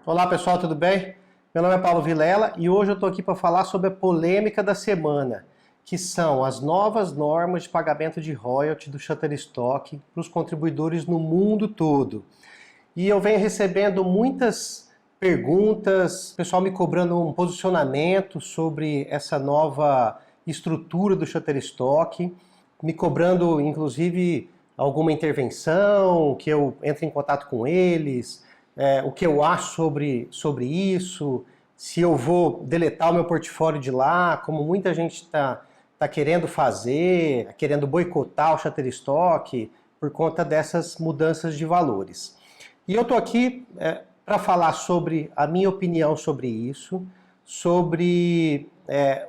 Olá pessoal, tudo bem? Meu nome é Paulo Vilela e hoje eu estou aqui para falar sobre a polêmica da semana, que são as novas normas de pagamento de royalty do Shutterstock para os contribuidores no mundo todo. E eu venho recebendo muitas perguntas, pessoal me cobrando um posicionamento sobre essa nova estrutura do Shutterstock, me cobrando inclusive alguma intervenção, que eu entre em contato com eles, o que eu acho sobre isso, se eu vou deletar o meu portfólio de lá, como muita gente está querendo fazer, querendo boicotar o Shutterstock por conta dessas mudanças de valores. E eu estou aqui para falar sobre a minha opinião sobre isso, sobre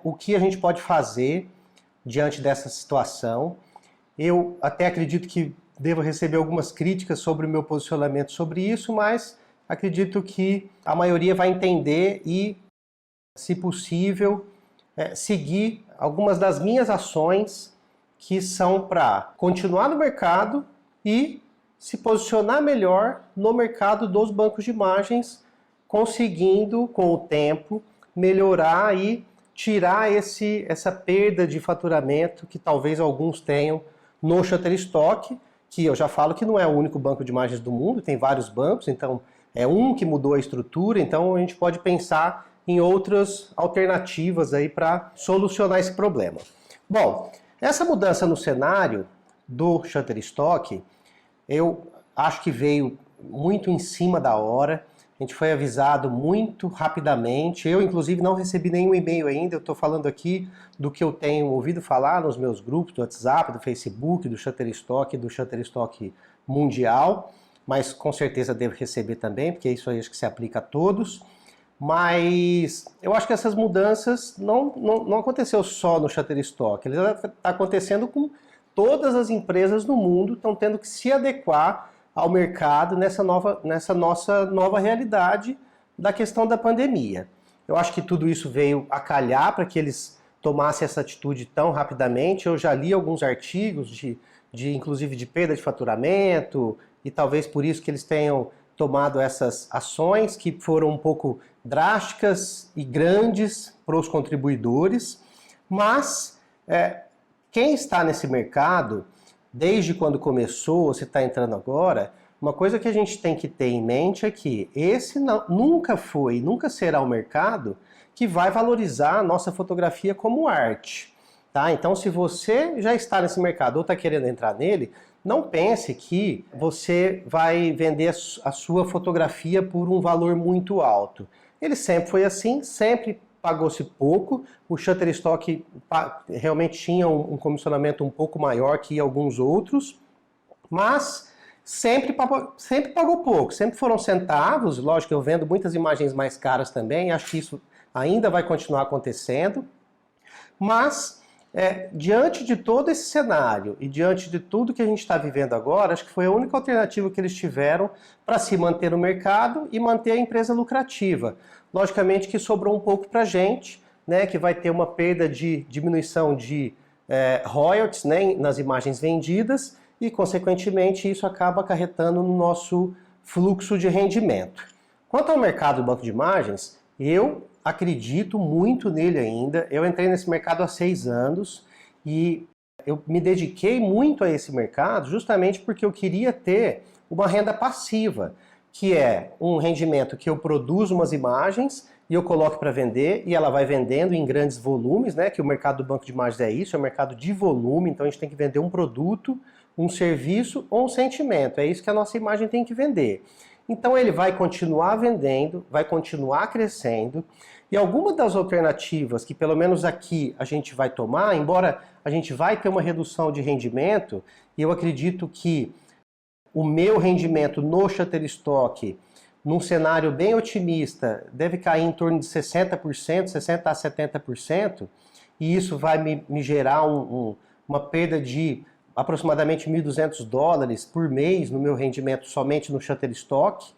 o que a gente pode fazer diante dessa situação. Eu até acredito que devo receber algumas críticas sobre o meu posicionamento sobre isso, mas acredito que a maioria vai entender e, se possível, seguir algumas das minhas ações que são para continuar no mercado e se posicionar melhor no mercado dos bancos de imagens, conseguindo, com o tempo, melhorar e tirar essa perda de faturamento que talvez alguns tenham no Shutterstock, que eu já falo que não é o único banco de imagens do mundo, tem vários bancos, então é um que mudou a estrutura, então a gente pode pensar em outras alternativas aí para solucionar esse problema. Bom, essa mudança no cenário do Shutterstock, eu acho que veio muito em cima da hora. A gente foi avisado muito rapidamente. Eu, inclusive, não recebi nenhum e-mail ainda. Eu estou falando aqui do que eu tenho ouvido falar nos meus grupos do WhatsApp, do Facebook, do Shutterstock e do Shutterstock Mundial. Mas com certeza devo receber também, porque isso aí acho que se aplica a todos. Mas eu acho que essas mudanças não aconteceu só no Shutterstock. Ele está acontecendo com todas as empresas no mundo, estão tendo que se adequar ao mercado nessa nossa nova realidade da questão da pandemia. Eu acho que tudo isso veio a calhar para que eles tomassem essa atitude tão rapidamente. Eu já li alguns artigos inclusive de perda de faturamento, e talvez por isso que eles tenham tomado essas ações que foram um pouco drásticas e grandes para os contribuidores, mas quem está nesse mercado, desde quando começou, você está entrando agora, uma coisa que a gente tem que ter em mente é que esse nunca foi, nunca será o mercado que vai valorizar a nossa fotografia como arte. Tá? Então, se você já está nesse mercado ou está querendo entrar nele, não pense que você vai vender a sua fotografia por um valor muito alto. Ele sempre foi assim, sempre pagou-se pouco. O Shutterstock realmente tinha um comissionamento um pouco maior que alguns outros, mas sempre pagou pouco, sempre foram centavos. Lógico que eu vendo muitas imagens mais caras também, acho que isso ainda vai continuar acontecendo, mas diante de todo esse cenário e diante de tudo que a gente está vivendo agora, acho que foi a única alternativa que eles tiveram para se manter no mercado e manter a empresa lucrativa. Logicamente que sobrou um pouco para a gente, né, que vai ter uma perda de diminuição de royalties, né, nas imagens vendidas e, consequentemente, isso acaba acarretando no nosso fluxo de rendimento. Quanto ao mercado do banco de imagens, eu acredito muito nele ainda. Eu entrei nesse mercado há 6 anos e eu me dediquei muito a esse mercado justamente porque eu queria ter uma renda passiva, que é um rendimento que eu produzo umas imagens e eu coloco para vender e ela vai vendendo em grandes volumes, né? Que o mercado do banco de imagens é isso, é um mercado de volume, então a gente tem que vender um produto, um serviço ou um sentimento. É isso que a nossa imagem tem que vender. Então ele vai continuar vendendo, vai continuar crescendo, e alguma das alternativas que pelo menos aqui a gente vai tomar, embora a gente vai ter uma redução de rendimento, e eu acredito que o meu rendimento no Shutterstock, num cenário bem otimista, deve cair em torno de 60%, 60% a 70%, e isso vai me gerar uma perda de aproximadamente $1.200 por mês no meu rendimento somente no Shutterstock.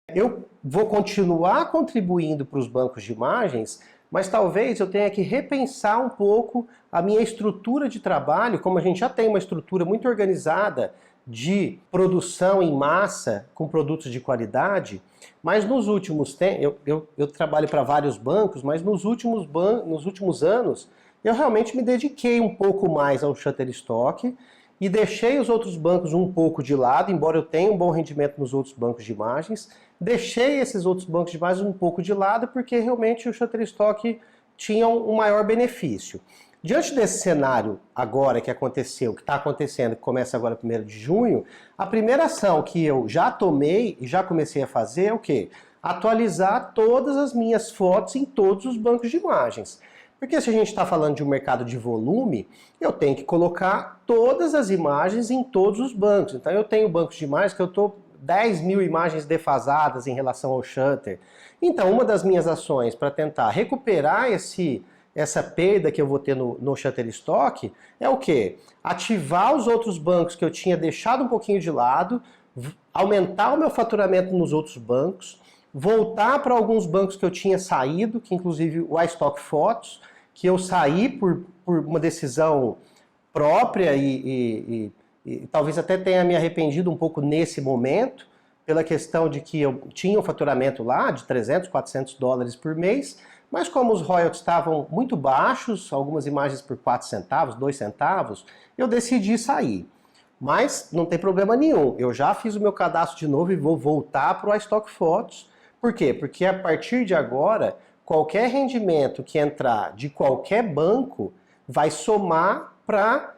Eu vou continuar contribuindo para os bancos de imagens, mas talvez eu tenha que repensar um pouco a minha estrutura de trabalho, como a gente já tem uma estrutura muito organizada de produção em massa com produtos de qualidade, mas nos últimos tempos, eu trabalho para vários bancos, mas nos últimos anos eu realmente me dediquei um pouco mais ao Shutterstock e deixei os outros bancos um pouco de lado, embora eu tenha um bom rendimento nos outros bancos de imagens, deixei esses outros bancos de imagens um pouco de lado porque realmente o Shutterstock tinha um maior benefício. Diante desse cenário agora que aconteceu, que está acontecendo, que começa agora 1º de junho, a primeira ação que eu já tomei e já comecei a fazer é o quê? Atualizar todas as minhas fotos em todos os bancos de imagens. Porque se a gente está falando de um mercado de volume, eu tenho que colocar todas as imagens em todos os bancos. Então eu tenho bancos de imagens que eu estou 10.000 imagens defasadas em relação ao Shutter. Então uma das minhas ações para tentar recuperar essa perda que eu vou ter no Shutterstock é o quê? Ativar os outros bancos que eu tinha deixado um pouquinho de lado, aumentar o meu faturamento nos outros bancos, voltar para alguns bancos que eu tinha saído, que inclusive o iStock Photos, que eu saí por uma decisão própria e talvez até tenha me arrependido um pouco nesse momento, pela questão de que eu tinha um faturamento lá de 300, 400 dólares por mês, mas como os royalties estavam muito baixos, algumas imagens por 4 centavos, 2 centavos, eu decidi sair. Mas não tem problema nenhum, eu já fiz o meu cadastro de novo e vou voltar para o iStock Photos. Por quê? Porque a partir de agora, qualquer rendimento que entrar de qualquer banco vai somar para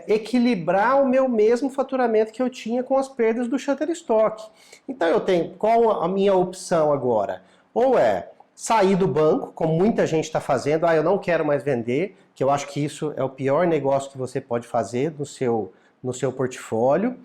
equilibrar o meu mesmo faturamento que eu tinha com as perdas do Shutterstock. Então eu tenho, qual a minha opção agora? Ou é sair do banco, como muita gente está fazendo, eu não quero mais vender, que eu acho que isso é o pior negócio que você pode fazer no seu portfólio.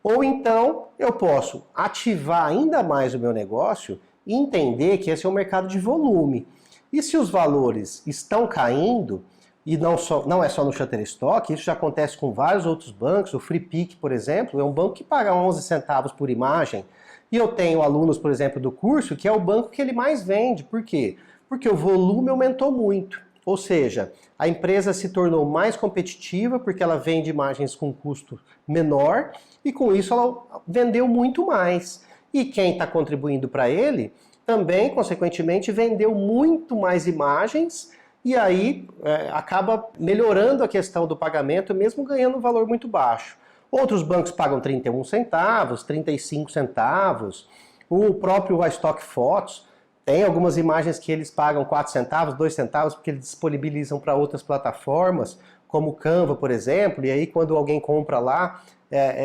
Ou então eu posso ativar ainda mais o meu negócio e entender que esse é um mercado de volume. E se os valores estão caindo, e não é só no Shutterstock, isso já acontece com vários outros bancos, o FreePic, por exemplo, é um banco que paga 11 centavos por imagem, e eu tenho alunos, por exemplo, do curso, que é o banco que ele mais vende. Por quê? Porque o volume aumentou muito. Ou seja, a empresa se tornou mais competitiva porque ela vende imagens com custo menor e com isso ela vendeu muito mais. E quem está contribuindo para ele também, consequentemente, vendeu muito mais imagens e aí acaba melhorando a questão do pagamento, mesmo ganhando um valor muito baixo. Outros bancos pagam 31 centavos, 35 centavos. O próprio iStock Photos tem algumas imagens que eles pagam 4 centavos, 2 centavos, porque eles disponibilizam para outras plataformas, como o Canva, por exemplo, e aí quando alguém compra lá,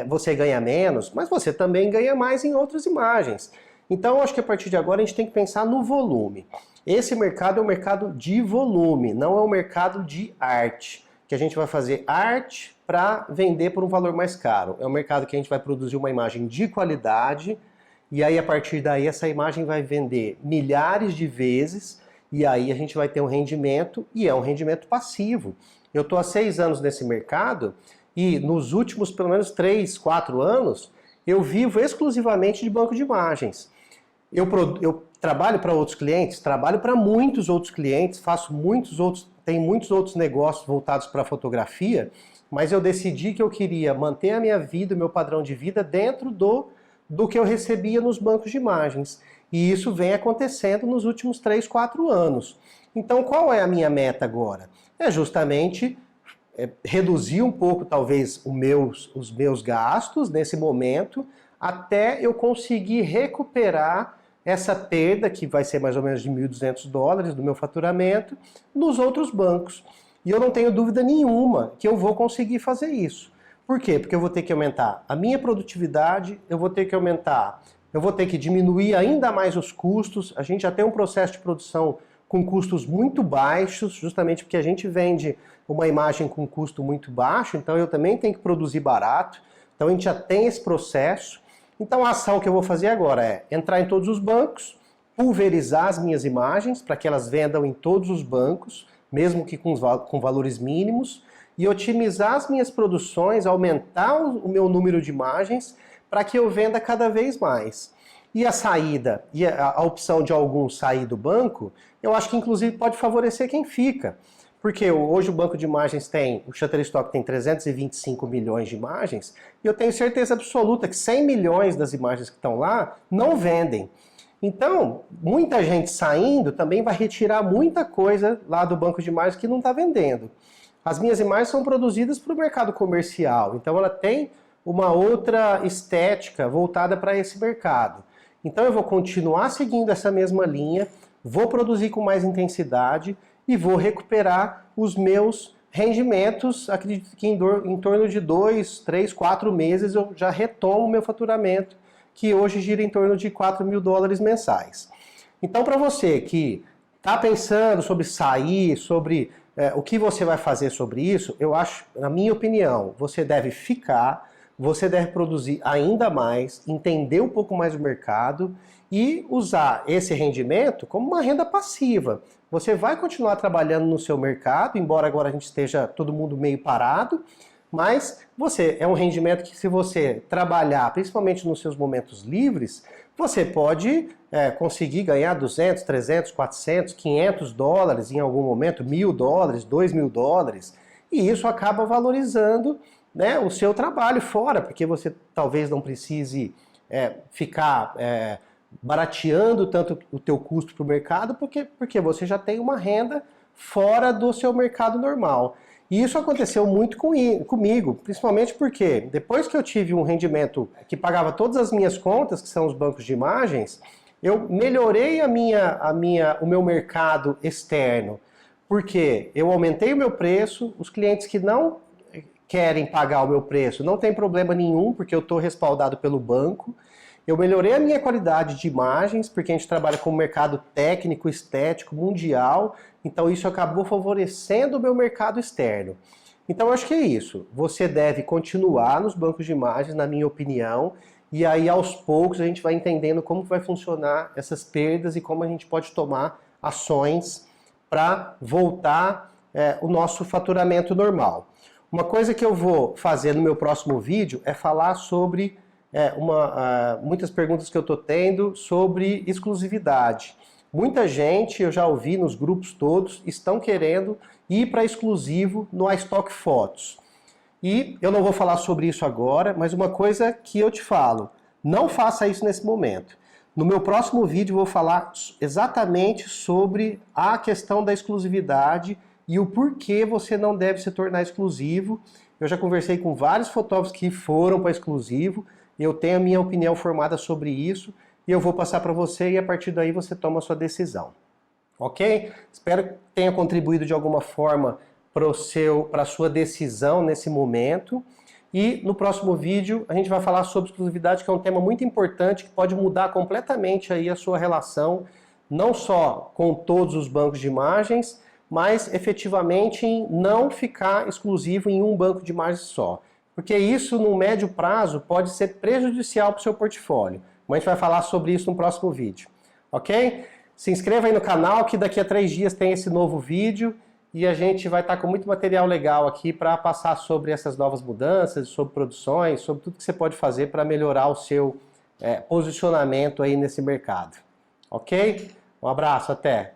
você ganha menos, mas você também ganha mais em outras imagens. Então, acho que a partir de agora a gente tem que pensar no volume. Esse mercado é um mercado de volume, não é um mercado de arte, que a gente vai fazer arte para vender por um valor mais caro. É um mercado que a gente vai produzir uma imagem de qualidade, e aí a partir daí essa imagem vai vender milhares de vezes, e aí a gente vai ter um rendimento, e é um rendimento passivo. Eu estou há 6 anos nesse mercado, e nos últimos pelo menos 3, 4 anos, eu vivo exclusivamente de banco de imagens. Eu trabalho para outros clientes, trabalho para muitos outros clientes, tenho muitos outros negócios voltados para a fotografia, mas eu decidi que eu queria manter a minha vida, o meu padrão de vida dentro do que eu recebia nos bancos de imagens. E isso vem acontecendo nos últimos 3, 4 anos. Então qual é a minha meta agora? É justamente reduzir um pouco, talvez, os meus gastos nesse momento, até eu conseguir recuperar essa perda, que vai ser mais ou menos de 1.200 dólares do meu faturamento, nos outros bancos. E eu não tenho dúvida nenhuma que eu vou conseguir fazer isso. Por quê? Porque eu vou ter que aumentar a minha produtividade, eu vou ter que diminuir ainda mais os custos. A gente já tem um processo de produção com custos muito baixos, justamente porque a gente vende uma imagem com custo muito baixo, então eu também tenho que produzir barato. Então a gente já tem esse processo. Então a ação que eu vou fazer agora é entrar em todos os bancos, pulverizar as minhas imagens para que elas vendam em todos os bancos, mesmo que com valores mínimos, e otimizar as minhas produções, aumentar o meu número de imagens para que eu venda cada vez mais. E a saída, a opção de alguns sair do banco, eu acho que inclusive pode favorecer quem fica. Porque hoje o banco de imagens tem, o Shutterstock tem 325 milhões de imagens, e eu tenho certeza absoluta que 100 milhões das imagens que estão lá não vendem. Então, muita gente saindo também vai retirar muita coisa lá do banco de imagens que não está vendendo. As minhas imagens são produzidas para o mercado comercial, então ela tem uma outra estética voltada para esse mercado. Então eu vou continuar seguindo essa mesma linha, vou produzir com mais intensidade e vou recuperar os meus rendimentos. Acredito que em torno de 2, 3, 4 meses eu já retomo o meu faturamento, que hoje gira em torno de $4.000 mensais. Então, para você que está pensando sobre sair, sobre o que você vai fazer sobre isso, eu acho, na minha opinião, você deve ficar, você deve produzir ainda mais, entender um pouco mais o mercado e usar esse rendimento como uma renda passiva. Você vai continuar trabalhando no seu mercado, embora agora a gente esteja todo mundo meio parado, mas é um rendimento que, se você trabalhar, principalmente nos seus momentos livres, você pode conseguir ganhar 200, 300, 400, $500 em algum momento, $1.000, $2.000, e isso acaba valorizando, né, o seu trabalho fora, porque você talvez não precise ficar barateando tanto o teu custo para o mercado, porque você já tem uma renda fora do seu mercado normal. E isso aconteceu muito comigo, principalmente porque depois que eu tive um rendimento que pagava todas as minhas contas, que são os bancos de imagens, eu melhorei o meu mercado externo, porque eu aumentei o meu preço, os clientes que não querem pagar o meu preço não tem problema nenhum, porque eu estou respaldado pelo banco. Eu melhorei a minha qualidade de imagens, porque a gente trabalha com um mercado técnico, estético, mundial, então isso acabou favorecendo o meu mercado externo. Então eu acho que é isso. Você deve continuar nos bancos de imagens, na minha opinião, e aí aos poucos a gente vai entendendo como vai funcionar essas perdas e como a gente pode tomar ações para voltar o nosso faturamento normal. Uma coisa que eu vou fazer no meu próximo vídeo é falar sobre muitas perguntas que eu estou tendo sobre exclusividade. Muita gente, eu já ouvi nos grupos todos, estão querendo ir para exclusivo no iStock Fotos. E eu não vou falar sobre isso agora, mas uma coisa que eu te falo, não faça isso nesse momento. No meu próximo vídeo eu vou falar exatamente sobre a questão da exclusividade e o porquê você não deve se tornar exclusivo. Eu já conversei com vários fotógrafos que foram para exclusivo, eu tenho a minha opinião formada sobre isso e eu vou passar para você e a partir daí você toma a sua decisão. Ok? Espero que tenha contribuído de alguma forma para a sua decisão nesse momento. E no próximo vídeo a gente vai falar sobre exclusividade, que é um tema muito importante, que pode mudar completamente aí a sua relação, não só com todos os bancos de imagens, mas efetivamente em não ficar exclusivo em um banco de imagens só. Porque isso, no médio prazo, pode ser prejudicial para o seu portfólio. Mas a gente vai falar sobre isso no próximo vídeo. Ok? Se inscreva aí no canal, que daqui a 3 dias tem esse novo vídeo. E a gente vai estar com muito material legal aqui para passar sobre essas novas mudanças, sobre produções, sobre tudo que você pode fazer para melhorar o seu posicionamento aí nesse mercado. Ok? Um abraço, até!